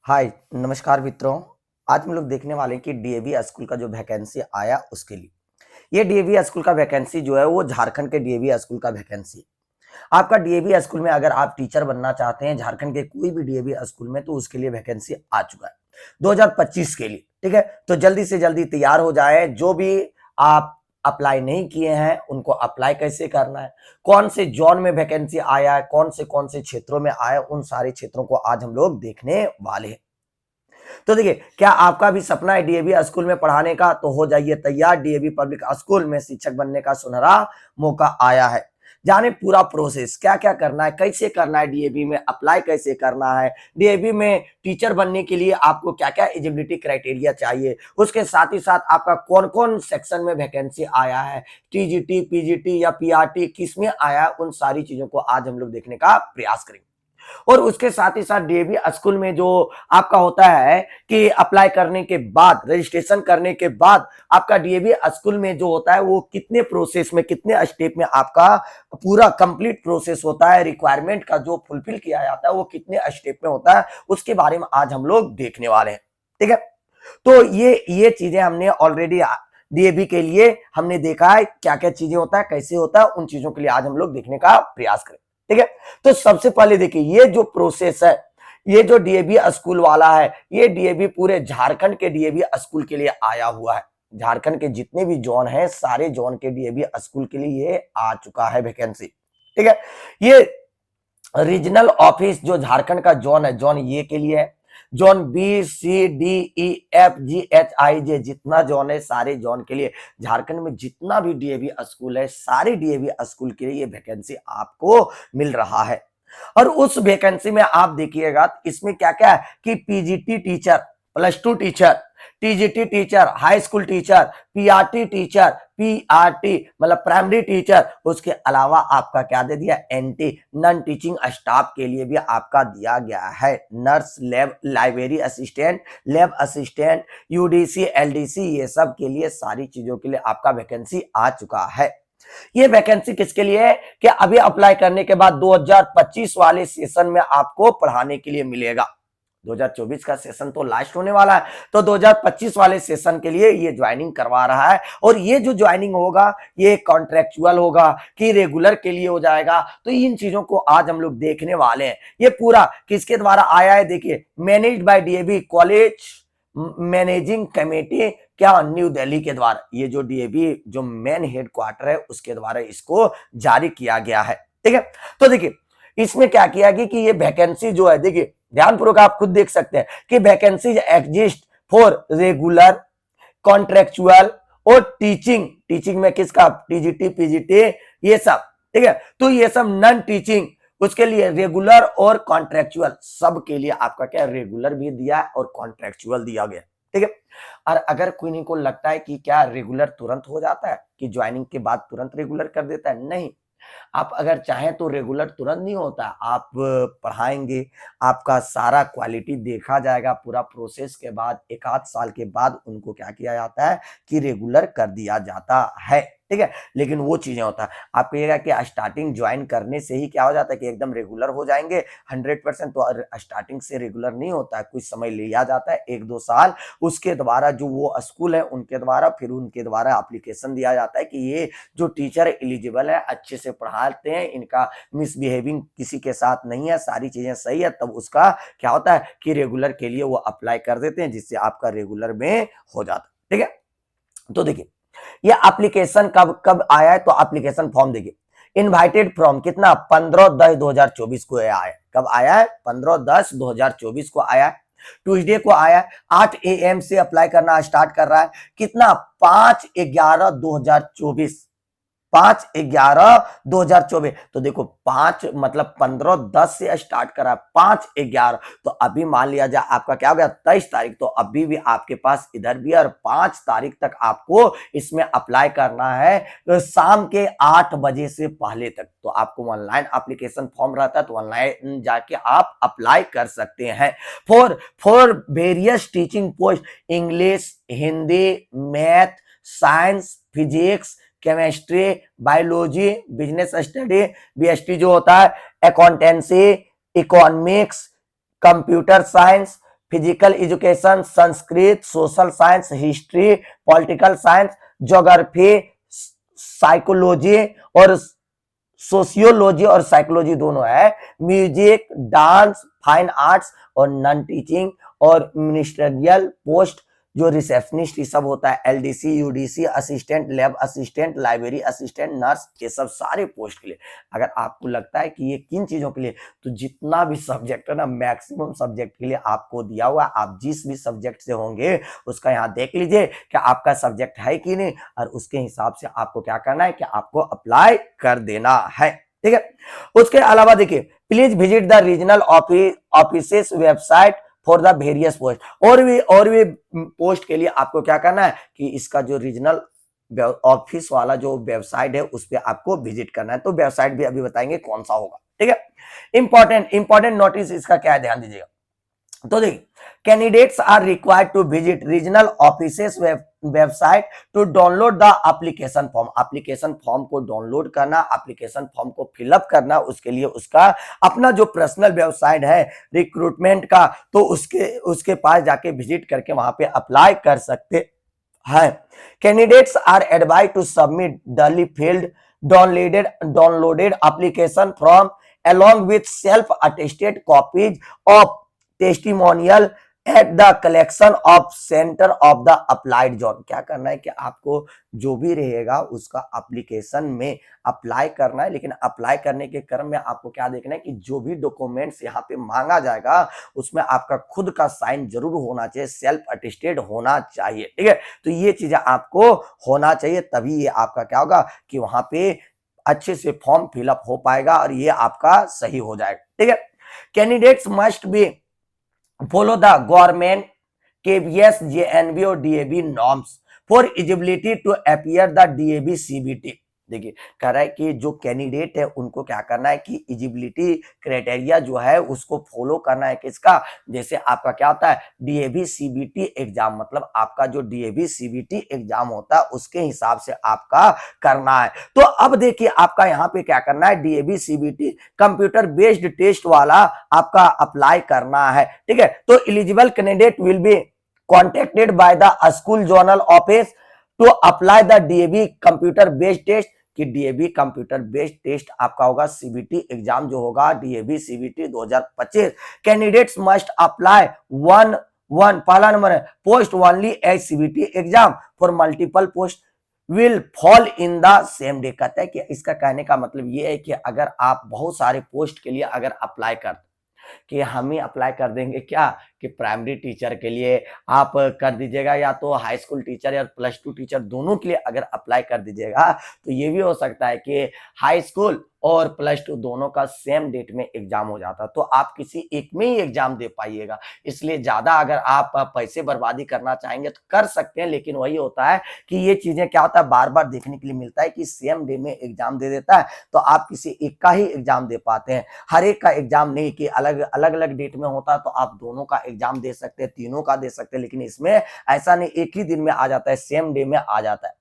हाय नमस्कार मित्रों। आज हम लोग देखने वाले हैं कि डीएवी स्कूल का जो वैकेंसी आया उसके लिए। ये डीएवी स्कूल का वैकेंसी जो है वो झारखंड के डीएवी स्कूल का वैकेंसी है। आपका डीएवी स्कूल में अगर आप टीचर बनना चाहते हैं झारखंड के कोई भी डीएवी स्कूल में तो उसके लिए वैकेंसी आ चुका है 2025 के लिए। ठीक है, तो जल्दी से जल्दी तैयार हो जाए। जो भी आप अप्लाई नहीं किए हैं उनको अप्लाई कैसे करना है, कौन से जोन में वैकेंसी आया है, कौन से क्षेत्रों में आया है, उन सारे क्षेत्रों को आज हम लोग देखने वाले हैं। तो देखिए, क्या आपका भी सपना है डीएवी स्कूल में पढ़ाने का, तो हो जाइए तैयार। डीएवी पब्लिक स्कूल में शिक्षक बनने का सुनहरा मौका आया है। जाने पूरा प्रोसेस, क्या क्या करना है, कैसे करना है, डीएवी में अप्लाई कैसे करना है, डीएवी में टीचर बनने के लिए आपको क्या क्या एलिजिबिलिटी क्राइटेरिया चाहिए, उसके साथ ही साथ आपका कौन कौन सेक्शन में वैकेंसी आया है, टीजीटी पीजीटी या पीआरटी किस में आया है, उन सारी चीजों को आज हम लोग देखने का प्रयास करेंगे। और उसके साथ ही साथ डीएवी स्कूल में जो आपका होता है कि अप्लाई करने के बाद, रजिस्ट्रेशन करने के बाद आपका डीएवी स्कूल में जो होता है वो कितने प्रोसेस में, कितने स्टेप में आपका पूरा कंप्लीट प्रोसेस होता है, रिक्वायरमेंट का जो फुलफिल किया जाता है वो कितने स्टेप में होता है, उसके बारे में आज हम लोग देखने वाले हैं। ठीक है, तो ये चीजें हमने ऑलरेडी डीएवी के लिए हमने देखा है, क्या क्या चीजें होता है, कैसे होता है, उन चीजों के लिए आज हम लोग देखने का प्रयास करें। ठीक है, तो सबसे पहले देखिए, ये जो प्रोसेस है, ये जो डीएवी स्कूल वाला है, ये डीएवी पूरे झारखंड के डीएवी स्कूल के लिए आया हुआ है। झारखंड के जितने भी जोन हैं सारे जोन के डीएवी स्कूल के लिए ये आ चुका है वैकेंसी। ठीक है, ये रीजनल ऑफिस जो झारखंड का जोन है, जोन ये के लिए है। Zone B C D E F G H I J जितना जोन है सारे जोन के लिए, झारखंड में जितना भी डीएवी स्कूल है सारे डीएवी स्कूल के लिए ये वैकेंसी आपको मिल रहा है। और उस वैकेंसी में आप देखिएगा इसमें क्या क्या है कि PGT teacher, plus two teacher, TGT teacher, high school teacher, PRT teacher, PRT मतलब प्राइमरी टीचर, उसके अलावा आपका क्या दे दिया, एनटी नॉन टीचिंग स्टाफ के लिए भी आपका दिया गया है। Nurse, lab, library assistant, lab assistant, UDC, LDC, ये सब के लिए, सारी चीजों के लिए आपका वैकेंसी आ चुका है। ये वैकेंसी किसके लिए है कि अभी अप्लाई करने के बाद 2025 वाले सेशन में आपको पढ़ाने के लिए मिलेगा। 2024 का सेशन तो लास्ट होने वाला है, तो 2025 वाले सेशन के लिए ये ज्वाइनिंग करवा रहा है। और ये जो ज्वाइनिंग होगा ये कॉन्ट्रेक्चुअल होगा कि रेगुलर के लिए हो जाएगा, तो इन चीजों को आज हम लोग देखने वाले हैं। ये पूरा किसके द्वारा आया है, देखिए, managed by DAV college managing committee, क्या, न्यू दिल्ली के द्वारा। ये जो डीएवी जो मेन हेडक्वार्टर है उसके द्वारा इसको जारी किया गया है। ठीक है, तो देखिए इसमें क्या किया गया कि ये वैकेंसी जो है, देखिए ध्यानपूर्वक आप खुद देख सकते हैं कि vacancies exist for regular, contractual और टीचिंग। टीचिंग में किसका, टीजीटी पीजीटी ये सब। ठीक है, तो ये सब नॉन टीचिंग, उसके लिए रेगुलर और कॉन्ट्रेक्चुअल, सब के लिए आपका क्या, रेगुलर भी दिया और कॉन्ट्रेक्चुअल दिया गया। ठीक है, और अगर कोई को लगता है कि क्या रेगुलर तुरंत हो जाता है, कि ज्वाइनिंग के बाद तुरंत रेगुलर कर देता है, नहीं। आप अगर चाहें तो रेगुलर तुरंत नहीं होता, आप पढ़ाएंगे, आपका सारा क्वालिटी देखा जाएगा, पूरा प्रोसेस के बाद एक आध साल के बाद उनको क्या किया जाता है कि रेगुलर कर दिया जाता है। ठीक है, लेकिन वो चीजें होता है, आप कहिएगा कि स्टार्टिंग ज्वाइन करने से ही क्या हो जाता है कि एकदम रेगुलर हो जाएंगे 100%, तो स्टार्टिंग से रेगुलर नहीं होता है, कुछ समय लिया जाता है, 1-2 साल। उसके द्वारा जो वो स्कूल है उनके द्वारा, फिर उनके द्वारा एप्लीकेशन दिया जाता है कि ये जो टीचर एलिजिबल है, अच्छे से पढ़ाते हैं, इनका मिसबिहेविंग किसी के साथ नहीं है, सारी चीजें सही है, तब उसका क्या होता है कि रेगुलर के लिए वो अप्लाई कर देते हैं, जिससे आपका रेगुलर में हो जाता है। ठीक है, तो देखिए ये एप्लीकेशन कब कब आया है, तो एप्लीकेशन फॉर्म देखिए, इनवाइटेड फ्रॉम कितना, 15/10/2024 को आया है। कब आया है, 15/10/2024 को आया है, ट्यूसडे को आया है। 8 AM से अप्लाई करना स्टार्ट कर रहा है, कितना, 5/11/2024, 5/11/2024। तो देखो 5 मतलब 15/10 से स्टार्ट करा, 5/11, तो अभी मान लिया जाए आपका क्या हो गया 23 तारीख, तो अभी भी आपके पास इधर भी, और 5 तारीख तक आपको इसमें अप्लाई करना है, तो शाम के 8 बजे से पहले तक। तो आपको ऑनलाइन एप्लीकेशन फॉर्म रहता है, तो ऑनलाइन जाके आप अप्लाई कर सकते हैं। For for various teaching post, English, Hindi, math, science, physics, chemistry, biology, business study, BST जो होता है, accountancy, economics, computer science, physical education, Sanskrit, social science, history, political science, geography, psychology और सोशियोलॉजी और साइकोलॉजी दोनों है, म्यूजिक, डांस, फाइन आर्ट्स और non teaching और ministerial post जो रिसेप्शनिस्ट ये सब होता है, LDC, UDC, assistant, lab assistant, library assistant, nurse, ये सब सारे पोस्ट के लिए। अगर आपको लगता है कि ये किन चीजों के लिए, तो जितना भी सब्जेक्ट है ना, मैक्सिमम सब्जेक्ट के लिए आपको दिया हुआ, आप जिस भी सब्जेक्ट से होंगे उसका यहाँ देख लीजिए कि आपका सब्जेक्ट है कि नहीं, और उसके हिसाब से आपको क्या करना है कि आपको अप्लाई कर देना है। ठीक है, उसके अलावा देखिए, please visit the regional office website for the various post. और भी पोस्ट के लिए आपको क्या करना है कि इसका जो रीजनल ऑफिस वाला जो वेबसाइट है उस पर आपको विजिट करना है। तो वेबसाइट भी अभी बताएंगे कौन सा होगा। ठीक है, इंपॉर्टेंट नोटिस इसका क्या है, ध्यान दीजिएगा। तो देखिए, candidates are required to visit regional offices website to download the application form. Application form को डाउनलोड करना, एप्लीकेशन फॉर्म को फिलअप करना, उसके लिए उसका अपना जो पर्सनल वेबसाइट है रिक्रूटमेंट का, तो उसके पास जाके विजिट करके वहां पे अप्लाई कर सकते हैं। Candidates are advised to submit duly filled downloaded application form along with self-attested copies of testimonial at the collection of center of the applied job। क्या करना है कि आपको जो भी रहेगा उसका एप्लीकेशन में अप्लाई करना है, लेकिन अप्लाई करने के क्रम में आपको क्या देखना है कि जो भी डॉक्यूमेंट्स यहाँ पे मांगा जाएगा उसमें आपका खुद का साइन जरूर होना चाहिए, सेल्फ अटेस्टेड होना चाहिए। ठीक है, तो ये चीजें आपको होना चाहिए, तभी ये आपका क्या होगा कि वहां पे अच्छे से फॉर्म फिलअप हो पाएगा और ये आपका सही हो जाएगा। ठीक है, candidates must be follow the government KVS JNB और DAB norms for eligibility to appear the DAB CBT. देखिए, कह रहा है कि जो कैंडिडेट है उनको क्या करना है कि एलिजिबिलिटी क्राइटेरिया जो है उसको फॉलो करना है। किसका, जैसे आपका क्या होता है डीएबी सीबीटी एग्जाम, मतलब आपका जो डीएबी सीबीटी एग्जाम होता है उसके हिसाब से आपका करना है। तो अब देखिए आपका यहाँ पे क्या करना है, DAV CBT computer based test वाला आपका अप्लाई करना है। ठीक है, तो eligible candidate will be contacted by the school zonal office to apply the DAV computer based test. कि डीएबी कंप्यूटर बेस्ड टेस्ट आपका होगा, सीबीटी एग्जाम जो होगा DAV CBT 2025। Candidates must apply पहला नंबर है post only as CBT exam for multiple post will fall in the same day. कहता है कि इसका कहने का मतलब ये है कि अगर आप बहुत सारे पोस्ट के लिए अगर अप्लाई कर, कि हम ही अप्लाई कर देंगे क्या कि प्राइमरी टीचर के लिए आप कर दीजिएगा, या तो हाई स्कूल टीचर या +2 टीचर दोनों के लिए अगर अप्लाई कर दीजिएगा, तो ये भी हो सकता है कि हाई स्कूल और +2 दोनों का सेम डेट में एग्जाम हो जाता, तो आप किसी एक में ही एग्जाम दे पाइएगा। इसलिए ज्यादा अगर आप पैसे बर्बादी करना चाहेंगे तो कर सकते हैं, लेकिन वही होता है कि ये चीजें क्या होता है बार बार देखने के लिए मिलता है कि सेम डे में एग्जाम दे देता है, तो आप किसी एक का ही एग्जाम दे पाते हैं, हर एक का एग्जाम नहीं कि अलग अलग डेट में होता है तो आप दोनों का एग्जाम दे सकते हैं, तीनों का दे सकते हैं, लेकिन इसमें ऐसा नहीं, एक ही दिन में आ जाता है, सेम डे में आ जाता है।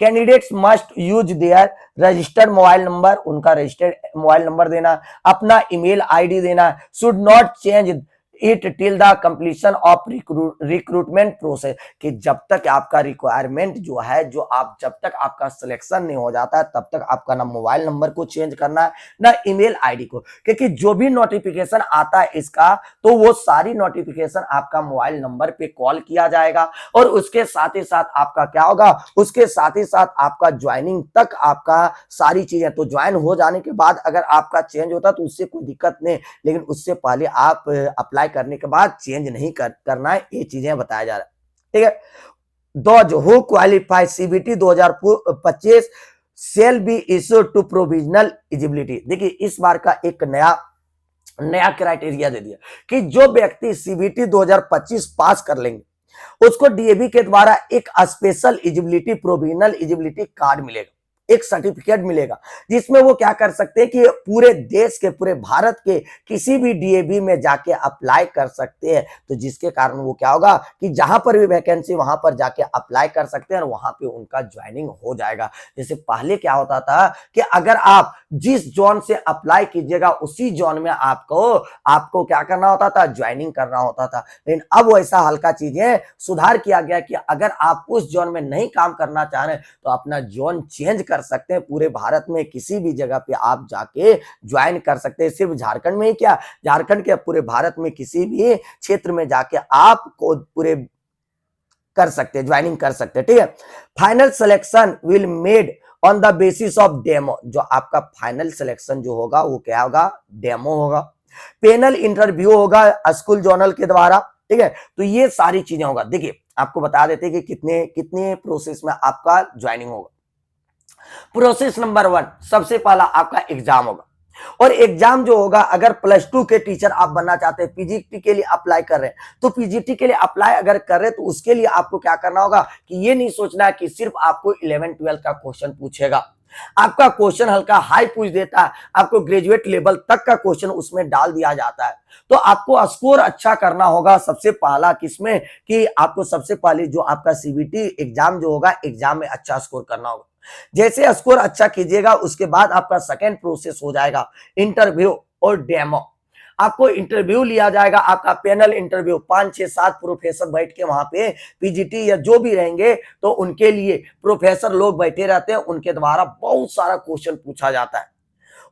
Candidates must use their registered mobile number, उनका रजिस्टर्ड मोबाइल नंबर देना, अपना ईमेल आईडी देना, should not change it till the completion of recruitment process. कि जब तक आपका रिक्वायरमेंट जो है, जो आप जब तक आपका सिलेक्शन नहीं हो जाता है तब तक आपका ना मोबाइल नंबर को चेंज करना है ना ईमेल आईडी को, क्योंकि जो भी नोटिफिकेशन आता है इसका, तो वो सारी नोटिफिकेशन आपका मोबाइल नंबर पे कॉल किया जाएगा, और उसके साथ ही साथ आपका क्या होगा, उसके साथ ही साथ आपका ज्वाइनिंग तक आपका सारी चीजें, तो ज्वाइन हो जाने के बाद अगर आपका चेंज होता तो उससे कोई दिक्कत नहीं, लेकिन उससे पहले आप अप्लाई करने के बाद चेंज नहीं करना है, ये चीजें बताया जा रहा है। ठीक है, those who qualify CBT 2025 shall be issued to provisional eligibility. देखिए इस बार का एक नया क्राइटेरिया दे दिया कि जो व्यक्ति सीबीटी 2025 पास कर लेंगे उसको डीएबी के द्वारा एक special eligibility provisional eligibility card मिलेगा। एक सर्टिफिकेट मिलेगा जिसमें वो क्या कर सकते हैं कि पूरे देश के, पूरे भारत के किसी भी डीएवी में जाके अप्लाई कर सकते हैं। तो जिसके कारण वो क्या होगा कि जहां पर भी वैकेंसी वहां पर जाके अप्लाई कर सकते हैं और वहां पे उनका ज्वाइनिंग हो जाएगा। जैसे पहले क्या होता था कि अगर आप जिस जोन से अप्लाई कीजिएगा उसी जोन में आपको क्या करना होता था, ज्वाइनिंग करना होता था। लेकिन अब वैसा हल्का चीजें सुधार किया गया कि अगर आप उस जोन में नहीं काम करना चाह रहे तो अपना जोन चेंज कर सकते हैं। पूरे भारत में किसी भी जगह पे आप जाके ज्वाइन कर सकते हैं। सिर्फ झारखंड में ही क्या, झारखंड के पूरे भारत में किसी भी क्षेत्र में जाके आपको पूरे कर सकते हैं, ज्वाइनिंग कर सकते हैं। ठीक है, final selection will made on the basis of demo. जो आपका फाइनल सिलेक्शन जो होगा वो क्या होगा, डेमो होगा। पैनल इंटरव्यू होगा स्कूल जोनल के द्वारा। ठीक है, तो ये सारी चीजें होगा। देखिए आपको बता देते हैं कि कितने कितने प्रोसेस में आपका ज्वाइनिंग होगा। प्रोसेस नंबर 1, सबसे पहला आपका एग्जाम होगा। और एग्जाम जो होगा, अगर प्लस 2 के टीचर आप बनना चाहते हैं, पीजीटी के लिए अप्लाई कर रहे हैं, तो पीजीटी के लिए अप्लाई अगर कर रहे हैं तो उसके लिए आपको क्या करना होगा कि ये नहीं सोचना है कि सिर्फ आपको 11-12 का क्वेश्चन पूछेगा। आपका क्वेश्चन हल्का हाई पूछ देता है, आपको ग्रेजुएट लेवल तक का क्वेश्चन उसमें डाल दिया जाता है। तो आपको स्कोर अच्छा करना होगा सबसे पहला किसमें, कि आपको सबसे पहले जो आपका सीबीटी एग्जाम जो होगा, एग्जाम में अच्छा स्कोर करना होगा। जैसे स्कोर अच्छा कीजिएगा उसके बाद आपका सेकेंड प्रोसेस हो जाएगा इंटरव्यू और डेमो। आपको इंटरव्यू लिया जाएगा, आपका पैनल इंटरव्यू, 5-6-7 प्रोफेसर बैठ के वहां पे पीजीटी या जो भी रहेंगे तो उनके लिए प्रोफेसर लोग बैठे रहते हैं, उनके द्वारा बहुत सारा क्वेश्चन पूछा जाता है।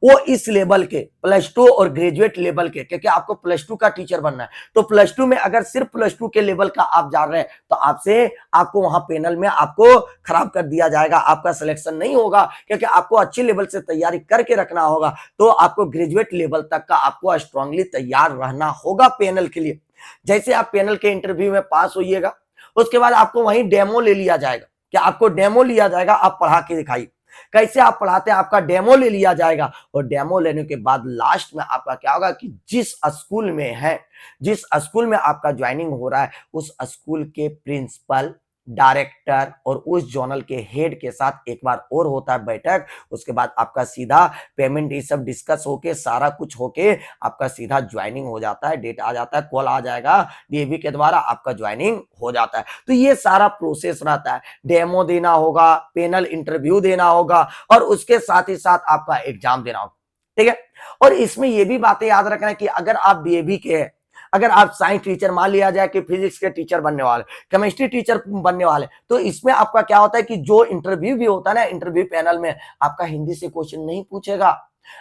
वो इस लेवल के +2 और ग्रेजुएट लेवल के, क्योंकि आपको +2 का टीचर बनना है। तो +2 में अगर सिर्फ +2 के लेवल का आप जा रहे हैं तो आपको वहां पैनल में आपको खराब कर दिया जाएगा, आपका सिलेक्शन नहीं होगा, क्योंकि आपको अच्छे लेवल से तैयारी करके रखना होगा। तो आपको ग्रेजुएट लेवल तक का आपको स्ट्रांगली तैयार रहना होगा पैनल के लिए। जैसे आप पैनल के इंटरव्यू में पास होइएगा, उसके बाद आपको वहीं डेमो ले लिया जाएगा। क्या आपको डेमो लिया जाएगा, आप पढ़ा के दिखाइए कैसे आप पढ़ाते हैं, आपका डेमो ले लिया जाएगा। और डेमो लेने के बाद लास्ट में आपका क्या होगा कि जिस स्कूल में है, जिस स्कूल में आपका ज्वाइनिंग हो रहा है, उस स्कूल के प्रिंसिपल, डायरेक्टर और उस जोनल के हेड के साथ एक बार और होता है बैठक। उसके बाद आपका सीधा पेमेंट ये सब डिस्कस होके, सारा कुछ होके आपका सीधा ज्वाइनिंग हो जाता है। डेट आ जाता है, कॉल आ जाएगा डीएवी के द्वारा, आपका ज्वाइनिंग हो जाता है। तो ये सारा प्रोसेस रहता है। डेमो देना होगा, पैनल इंटरव्यू देना होगा और उसके साथ ही साथ आपका एग्जाम देना होगा। ठीक है, और इसमें ये भी बातें याद रखना है कि अगर आप डीएवी के हैं, अगर आप साइंस टीचर, मान लिया जाए कि फिजिक्स के टीचर बनने वाले, केमिस्ट्री टीचर बनने वाले, तो इसमें आपका क्या होता है कि जो इंटरव्यू भी होता है ना, इंटरव्यू पैनल में आपका हिंदी से क्वेश्चन नहीं पूछेगा,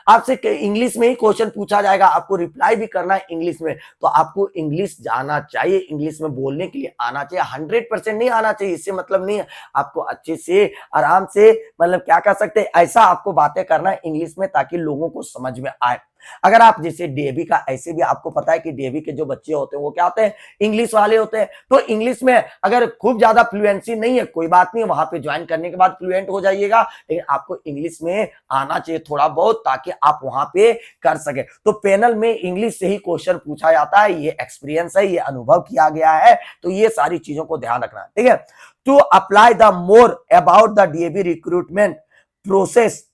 आपसे इंग्लिश में ही क्वेश्चन पूछा जाएगा, आपको रिप्लाई भी करना है इंग्लिश में। तो आपको इंग्लिश जाना चाहिए, इंग्लिश में बोलने के लिए आना चाहिए। 100% नहीं आना चाहिए, इससे मतलब नहीं है। आपको अच्छे से आराम से मतलब क्या कर सकते हैं, ऐसा आपको बातें करना है इंग्लिश में ताकि लोगों को समझ में आए। अगर आप जैसे डीएवी का, ऐसे भी आपको पता है कि डीएवी के जो बच्चे होते हैं वो क्या होते हैं, इंग्लिश वाले होते हैं। तो इंग्लिश में अगर खूब ज्यादा फ्लुएंसी नहीं है, कोई बात नहीं, वहां पे ज्वाइन करने के बाद फ्लुएंट हो जाइएगा, लेकिन आपको इंग्लिश में आना चाहिए थोड़ा बहुत, ताकि आप वहां पे कर सके। तो पैनल में इंग्लिश से ही क्वेश्चन पूछा जाता है, ये एक्सपीरियंस है, ये अनुभव किया गया है। तो ये सारी चीजों को ध्यान रखना है। ठीक है, to apply the more about the DAV recruitment process.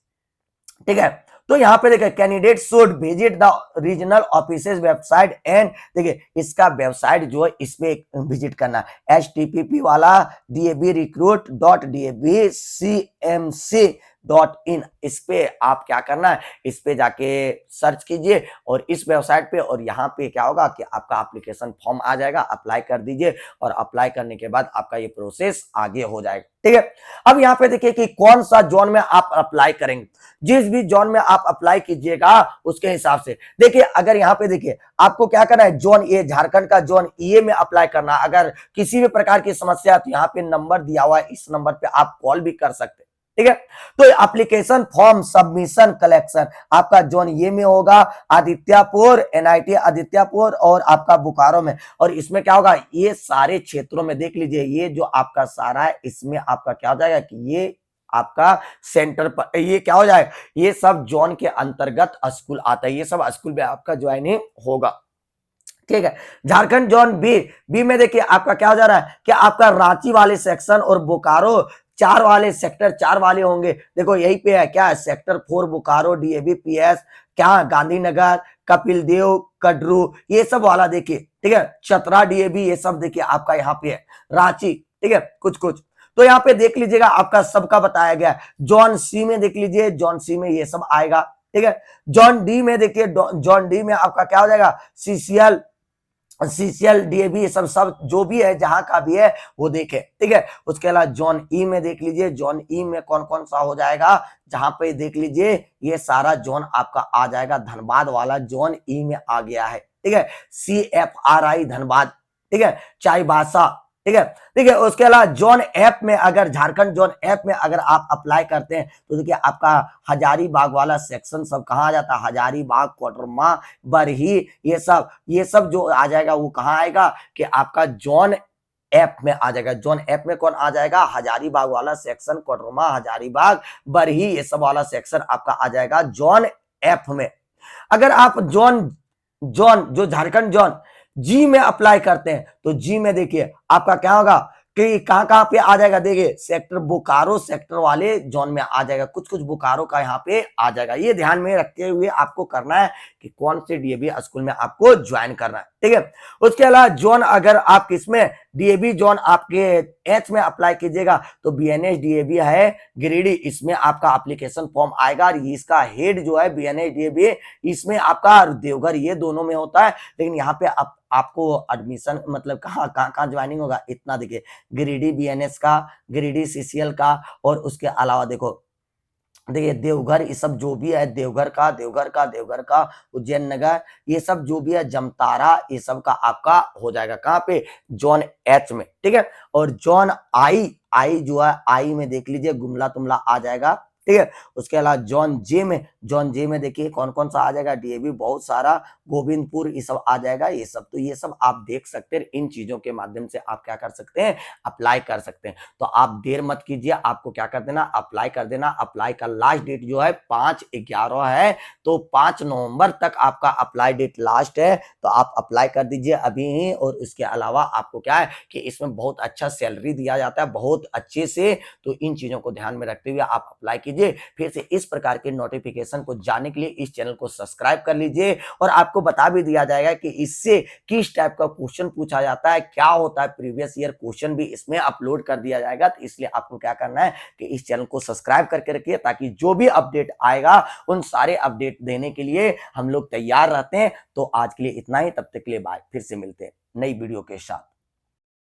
ठीक है, तो यहां पे देखिए candidate should visit the regional offices website and, देखिए इसका वेबसाइट जो है इसमें विजिट करना है, http वाला davrecruit.davcmc.in। इस पे आप क्या करना है, इस पे जाके सर्च कीजिए और इस वेबसाइट पे, और यहाँ पे क्या होगा कि आपका एप्लीकेशन फॉर्म आ जाएगा, अप्लाई कर दीजिए और अप्लाई करने के बाद आपका ये प्रोसेस आगे हो जाएगा। ठीक है, अब यहाँ पे देखिए कि कौन सा जोन में आप अप्लाई करेंगे। जिस भी जोन में आप अप्लाई कीजिएगा उसके हिसाब से देखिए, अगर यहाँ पे देखिए आपको क्या करना है, जोन ए, झारखंड का जोन ए में अप्लाई करना। अगर किसी भी प्रकार की समस्या है तो यहाँ पे नंबर दिया हुआ है, इस नंबर पे आप कॉल भी कर सकते हैं। ठीक है, तो एप्लीकेशन फॉर्म सबमिशन कलेक्शन आपका जोन ये में होगा, आदित्यापुर, एनआईटी आदित्यापुर और आपका बोकारो में। और इसमें क्या होगा, ये सारे क्षेत्रों में देख लीजिए, ये जो आपका सारा है इसमें आपका क्या हो जाएगा कि ये आपका सेंटर पर, ये क्या हो जाएगा, ये सब जोन के अंतर्गत स्कूल आता है, ये सब स्कूल में आपका ज्वाइनिंग होगा। ठीक है, झारखंड जोन बी में देखिए आपका क्या हो जा रहा है कि आपका रांची वाले सेक्शन और बोकारो चार वाले सेक्टर 4 वाले होंगे, देखो यही पे है क्या, सेक्टर 4 बोकारो डीएवी पीएस, क्या गांधीनगर, कपिल देव, कटरू, ये सब वाला देखिए, ठीक है, चतरा डीएवी, ये सब देखिए आपका यहाँ पे है, रांची, ठीक है, कुछ कुछ तो यहाँ पे देख लीजिएगा आपका सबका बताया गया। जॉन सी में देख लीजिए, जॉन सी में ये सब आएगा, ठीक है। जॉन डी में देखिए, जॉन डी में आपका क्या हो जाएगा, सीसीएल, सीसीएल डीएवी, ये सब सब जो भी है जहां का भी है वो देखे, ठीक है। उसके अलावा जॉन ई में देख लीजिए, जॉन ई में कौन कौन सा हो जाएगा, जहां पे देख लीजिए ये सारा जोन आपका आ जाएगा, धनबाद वाला जोन ई में आ गया है, ठीक है। CFRI धनबाद, ठीक है, चाईबासा, ठीक है, ठीक है। उसके अलावा जोन एफ में अगर झारखंड जोन एफ में अगर आप अप्लाई करते हैं तो देखिए आपका हजारीबाग वाला सेक्शन सब कहाँ आ जाता है, हजारीबाग, कोडरमा, बरही, ये सब जो आ जाएगा वो कहाँ आएगा कि आपका जोन एफ में आ जाएगा। जोन एफ में कौन आ जाएगा, हजारीबाग वाला सेक्शन, कोडरमा, हजारीबाग, बरही, ये सब वाला सेक्शन आपका आ जाएगा जोन एफ में। अगर आप जोन जोन जो झारखंड जोन जी में अप्लाई करते हैं तो जी में देखिए आपका क्या होगा कि कहां कहां पे आ जाएगा, देखिए सेक्टर बोकारो सेक्टर वाले जोन में आ जाएगा, कुछ कुछ बोकारो का यहाँ पे आ जाएगा। ये ध्यान में रखते हुए आपको करना है कि कौन से डीएवी स्कूल में आपको ज्वाइन करना है, ठीक है। उसके अलावा जोन अगर आप किसमें डीएवी जोन आपके एच में अप्लाई कीजिएगा तो बीएनएस डीएवी है गिरिडीह, इसमें आपका एप्लीकेशन फॉर्म आएगा। इसका हेड जो है बीएनएस डीएवी, इसमें आपका देवघर, ये दोनों में होता है, लेकिन यहाँ पे आपको एडमिशन मतलब कहाँ ज्वाइनिंग होगा इतना देखिए, गिरिडीह बीएनएस का, गिरिडीह सीसीएल का, और उसके अलावा देखो देखिए देवघर, ये सब जो भी है देवघर का उज्जैन नगर, ये सब जो भी है जमतारा, ये सब का आपका हो जाएगा कहाँ पे, जोन एच में, ठीक है। और जोन आई जो है आई में देख लीजिए गुमला तुमला आ जाएगा, ठीक है। उसके अलावा जोन जे में देखिए कौन कौन सा आ जाएगा, डीएवी बहुत सारा, गोविंदपुर, ये सब आ जाएगा। ये सब तो ये सब आप देख सकते हैं, इन चीजों के माध्यम से आप क्या कर सकते हैं, अप्लाई कर सकते हैं। तो आप देर मत कीजिए, आपको क्या कर देना, अप्लाई कर देना। अप्लाई का लास्ट डेट जो है 5/11 है, तो 5 नवंबर तक आपका अप्लाई डेट लास्ट है, तो आप अप्लाई कर दीजिए अभी ही। और इसके अलावा आपको क्या है कि इसमें बहुत अच्छा सैलरी दिया जाता है, बहुत अच्छे से, तो इन चीजों को ध्यान में रखते हुए आप अप्लाई कीजिए। फिर से इस प्रकार के नोटिफिकेशन को जानने के लिए इस चैनल को सब्सक्राइब कर लीजिए, और आपको बता भी दिया जाएगा कि इससे किस टाइप का क्वेश्चन पूछा जाता है, क्या होता है, प्रीवियस ईयर क्वेश्चन भी इसमें अपलोड कर दिया जाएगा। तो इसलिए आपको क्या करना है कि इस चैनल को सब्सक्राइब करके रखिए, ताकि जो भी अपडेट आएगा उन सारे अपडेट देने के लिए हम लोग तैयार रहते हैं। तो आज के लिए इतना ही, तब तक के लिए बाय, फिर से मिलते हैं नई वीडियो के साथ।